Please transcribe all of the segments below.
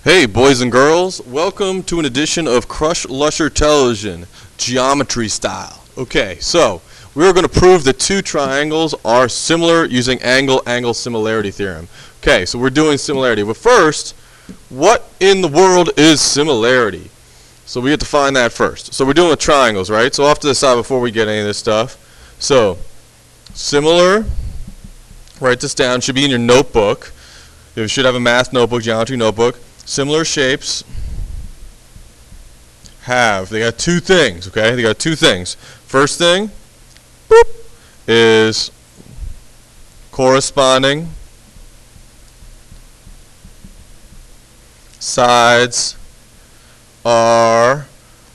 Hey boys and girls, welcome to an edition of Crush Lusher Television, geometry style. Okay, so we're going to prove that two triangles are similar using angle-angle similarity theorem. Okay, so we're doing similarity. But first, what in the world is similarity? So we have to find that first. So we're doing with triangles, right? So off to the side before we get any of this stuff. So, similar, write this down, should be in your notebook. You should have a math notebook, geometry notebook. Similar shapes they got two things, okay? They got two things. First thing, boop, is corresponding sides are,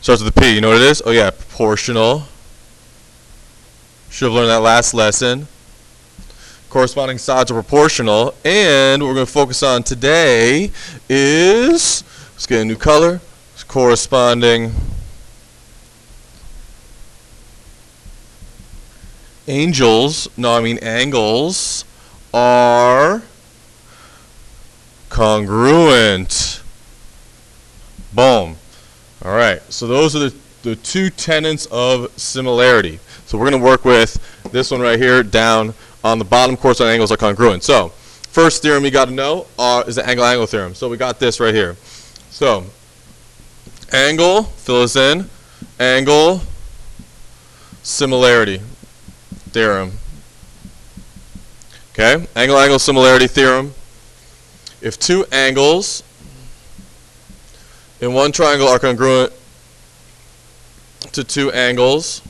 starts with a P, you know what it is? Oh yeah, proportional. Should have learned that last lesson. Corresponding sides are proportional, and what we're going to focus on today is, let's get a new color, corresponding angles are congruent. Boom. Alright, so those are the two tenets of similarity. So we're going to work with this one right here down on the bottom. Corresponding angles are congruent. So, first theorem you got to know is the angle-angle theorem. So we got this right here. So, angle, fill this in, angle, similarity theorem. Okay, angle-angle similarity theorem. If two angles in one triangle are congruent to two angles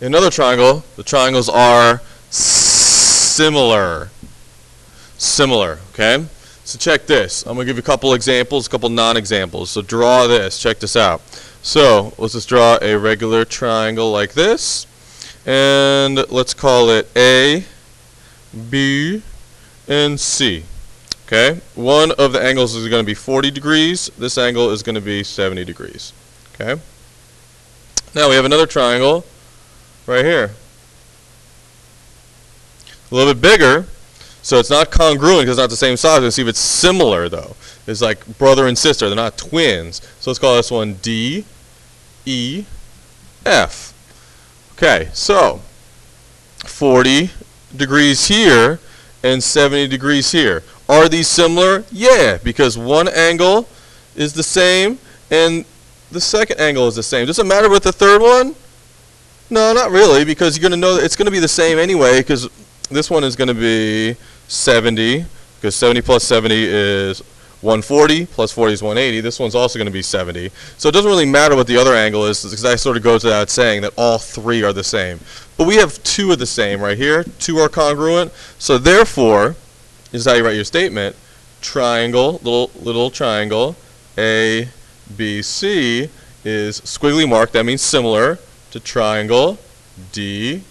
in another triangle, the triangles are similar. Okay? So check this. I'm going to give you a couple examples, a couple non-examples. So draw this. Check this out. So let's just draw a regular triangle like this. And let's call it A, B, and C. Okay? One of the angles is going to be 40 degrees. This angle is going to be 70 degrees. Okay? Now we have another triangle right here. A little bit bigger, so it's not congruent because it's not the same size. Let's see if it's similar though. It's like brother and sister. They're not twins. So let's call this one D, E, F. Okay, so 40 degrees here and 70 degrees here. Are these similar? Yeah, because one angle is the same and the second angle is the same. Does it matter with the third one? No, not really, because you're going to know that it's going to be the same anyway, because this one is going to be 70, because 70 plus 70 is 140, plus 40 is 180. This one's also going to be 70. So it doesn't really matter what the other angle is, because that sort of goes without saying that all three are the same. But we have two of the same right here. Two are congruent. So therefore, this is how you write your statement. Triangle, little triangle, A, B, C is squiggly marked. That means similar to triangle D,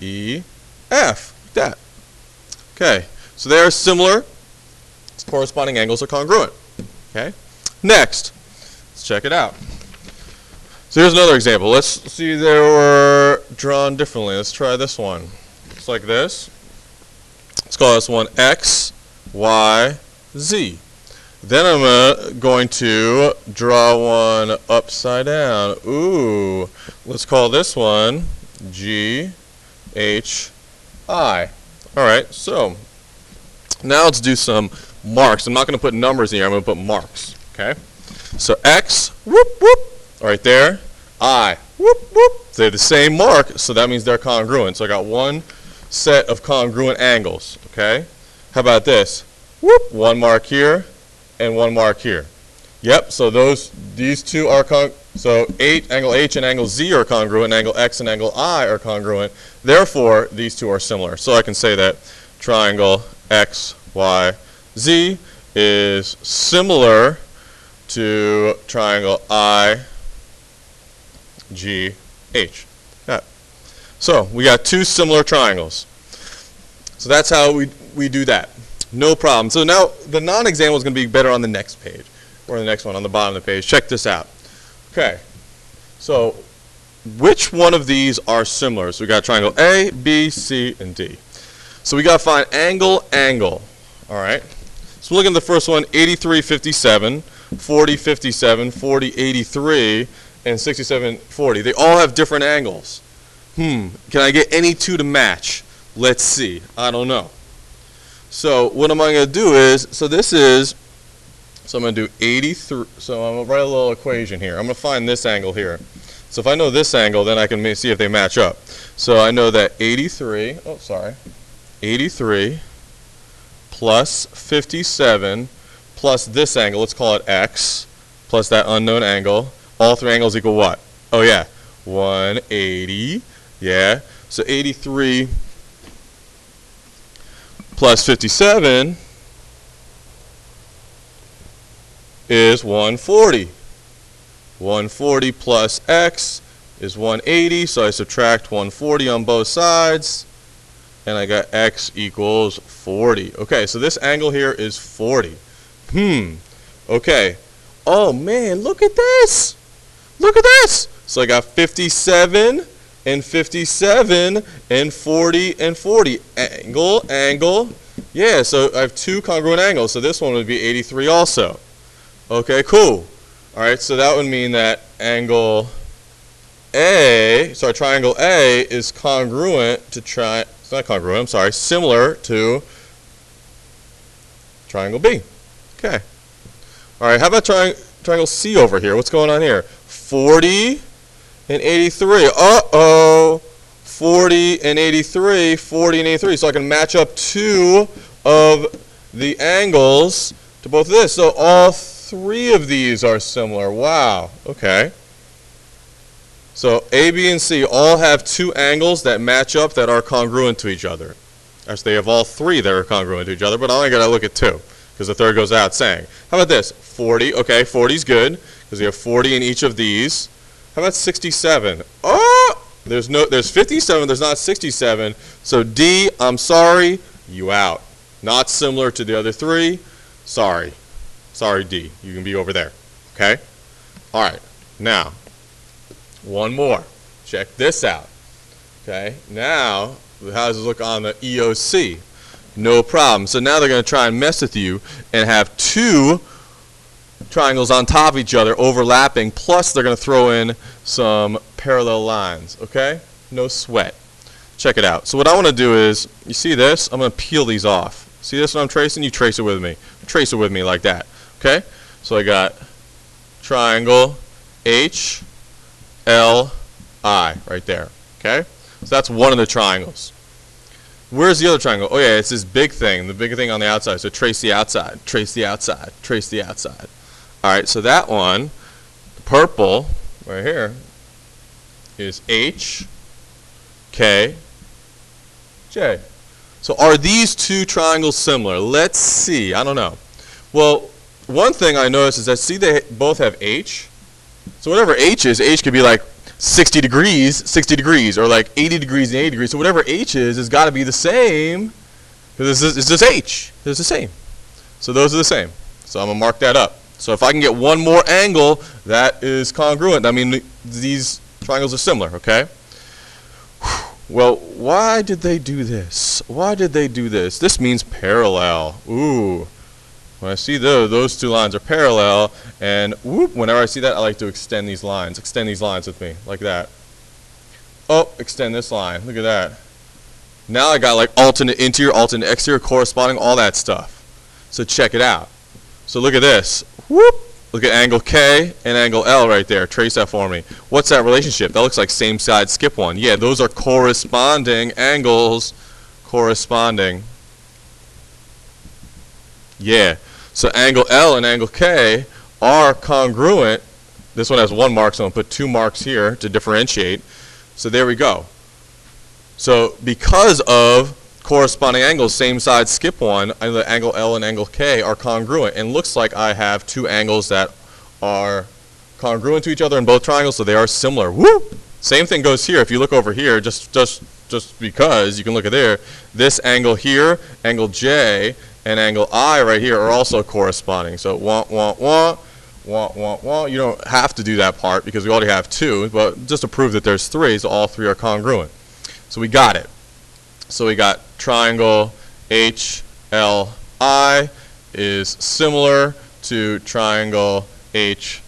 E, F. That. Okay, so they are similar. Corresponding angles are congruent. Okay. Next, let's check it out. So here's another example. Let's see they were drawn differently. Let's try this one. It's like this. Let's call this one X, Y, Z. Then I'm going to draw one upside down. Ooh, let's call this one G, H, I. Alright, so now let's do some marks. I'm not going to put numbers in here, I'm going to put marks. Okay? So X, whoop, whoop, right there. I, whoop, whoop. They have the same mark, so that means they're congruent. So I got one set of congruent angles. Okay? How about this? Whoop, one mark here and one mark here. Yep, so these two are so angle H and angle Z are congruent, and angle X and angle I are congruent. Therefore, these two are similar. So I can say that triangle X, Y, Z is similar to triangle I, G, H. Yeah. So we got two similar triangles. So that's how we do that. No problem. So now the non-example is going to be better on the next page, or the next one on the bottom of the page. Check this out. Okay. So which one of these are similar? So we got triangle A, B, C, and D. So we got to find angle, angle. All right. So look at the first one, 83, 57, 40, 57, 40, 83, and 67, 40. They all have different angles. Can I get any two to match? Let's see. I don't know. So what am I going to do is, so I'm going to do 83, so I'm going to write a little equation here. I'm going to find this angle here. So if I know this angle, then I can see if they match up. So I know that 83 plus 57 plus this angle, let's call it x, plus that unknown angle. All three angles equal what? Oh yeah, 180. Yeah, so 83 plus 57 is 140. 140 plus x is 180, so I subtract 140 on both sides, and I got x equals 40. Okay, so this angle here is 40. Okay. Oh man, look at this! Look at this! So I got 57 and 57 and 40 and 40. Angle, angle. Yeah, so I have two congruent angles, so this one would be 83 also. Okay, cool. Alright, so that would mean that angle A, sorry, triangle A is congruent to it's not congruent, I'm sorry, similar to triangle B. Okay. Alright, how about triangle C over here? What's going on here? 40 and 83. Uh-oh. 40 and 83, 40 and 83. So I can match up two of the angles to both of this. So all three of these are similar. Wow. Okay. So A, B, and C all have two angles that match up that are congruent to each other. Actually, they have all three that are congruent to each other, but I only got to look at two because the third goes out saying. How about this? 40. Okay, 40 is good because we have 40 in each of these. How about 67? Oh! There's 57, there's not 67. So D, I'm sorry, you out. Not similar to the other three. Sorry. Sorry, D. You can be over there. Okay? All right. Now, one more. Check this out. Okay? Now, how does it look on the EOC? No problem. So now they're going to try and mess with you and have two triangles on top of each other overlapping, plus they're going to throw in some parallel lines. Okay? No sweat. Check it out. So what I want to do is, you see this? I'm going to peel these off. See this when I'm tracing? You trace it with me. Trace it with me like that. Okay? So I got triangle HLI right there. Okay? So that's one of the triangles. Where's the other triangle? Oh yeah, it's this big thing, the big thing on the outside. So trace the outside, trace the outside, trace the outside. Alright, so that one, purple, right here, is H, K, J. So are these two triangles similar? Let's see. I don't know. Well, one thing I noticed is that, see, they both have H. So whatever H is, H could be like 60 degrees, or like 80 degrees and 80 degrees. So whatever H is, has got to be the same, because it's just H. It's the same. So those are the same. So I'm going to mark that up. So if I can get one more angle that is congruent, I mean, these triangles are similar, okay? Well, why did they do this? Why did they do this? This means parallel. Ooh. When I see those two lines are parallel, and whoop, whenever I see that, I like to extend these lines. Extend these lines with me, like that. Oh, extend this line. Look at that. Now I got like alternate interior, alternate exterior, corresponding, all that stuff. So check it out. So look at this. Whoop. Look at angle K and angle L right there. Trace that for me. What's that relationship? That looks like same side, skip one. Yeah, those are corresponding angles. Corresponding. Yeah. So angle L and angle K are congruent. This one has one mark, so I'm going to put two marks here to differentiate. So there we go. So because of corresponding angles, same side, skip one, the angle L and angle K are congruent. And looks like I have two angles that are congruent to each other in both triangles, so they are similar. Woo! Same thing goes here. If you look over here, just because, you can look at there, this angle here, angle J, and angle I right here are also corresponding. So you don't have to do that part because we already have two, but just to prove that there's three, so all three are congruent. So we got it. So we got triangle HLI is similar to triangle HKJ.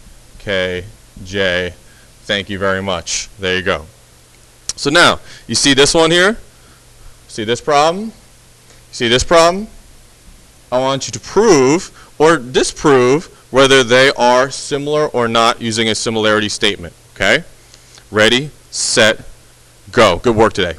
Thank you very much. There you go. So now, you see this one here? See this problem? See this problem? I want you to prove or disprove whether they are similar or not using a similarity statement. Okay? Ready, set, go. Good work today.